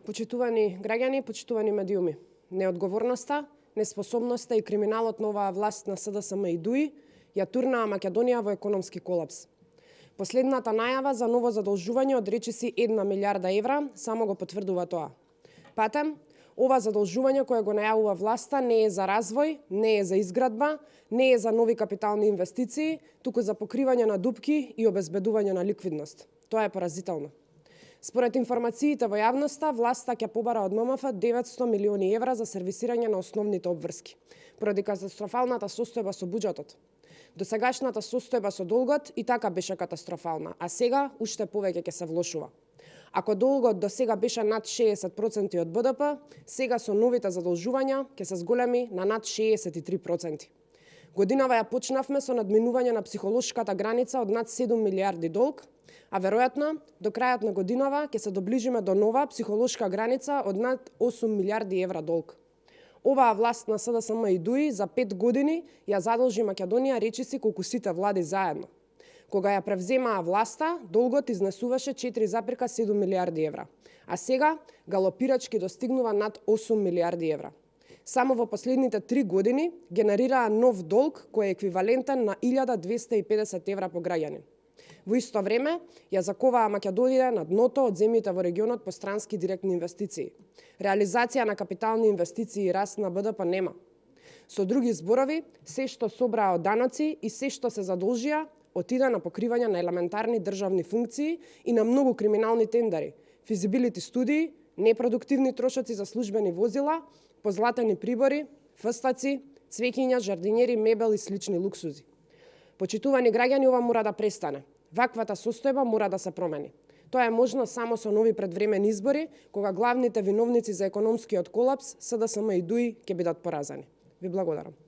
Почитувани граѓани, почитувани медиуми, неодговорноста, неспособноста и криминалот на оваа власт на СДСМ и ДУИ ја турнаа Македонија во економски колапс. Последната најава за ново задолжување од речиси 1 милиарда евра само го потврдува тоа. Патем, ова задолжување кое го најавува власта не е за развој, не е за изградба, не е за нови капитални инвестиции, туку за покривање на дупки и обезбедување на ликвидност. Тоа е поразително. Според информациите во јавноста, власта ќе побара од ММФ 900 милиони евра за сервисирање на основните обврски, поради катастрофалната состојба со буџетот. Досегашната состојба со долгот и така беше катастрофална, а сега уште повеќе ќе се влошува. Ако долгот до сега беше над 60% од БДП, сега со новите задолжувања ќе се зголеми на над 63%. Годинава ја почнавме со надминување на психолошката граница од над 7 милиарди долг, а веројатно до крајот на годинава ќе се доближиме до нова психолошка граница од над 8 милиарди евра долг. Оваа власт на СДСМ и ДУИ за 5 години ја задолжи Македонија речиси колку сите влади заедно. Кога ја превземаа власта, долгот изнесуваше 4,7 милиарди евра, а сега галопирачки достигнува над 8 милиарди евра. Само во последните 3 години генерираа нов долг кој е еквивалентен на 1250 евра по граѓанин. Во исто време ја заковаа Македонија на дното од земјите во регионот по странски директни инвестиции. Реализација на капитални инвестиции и раст на БДП нема. Со други зборови, се што собраа од даноци и се што се задолжија, отида на покривање на елементарни државни функции и на многу криминални тендери, физибилити студии, непродуктивни трошоци за службени возила, позлатени прибори, фстаци, цвеќиња, жардинери, мебел и слични луксузи. Почитувани граѓани, ова мора да престане. Ваквата состојба мора да се промени. Тоа е можно само со нови предвремени избори, кога главните виновници за економскиот колапс, СДСМ и ДУИ, ќе бидат поразени. Ви благодарам.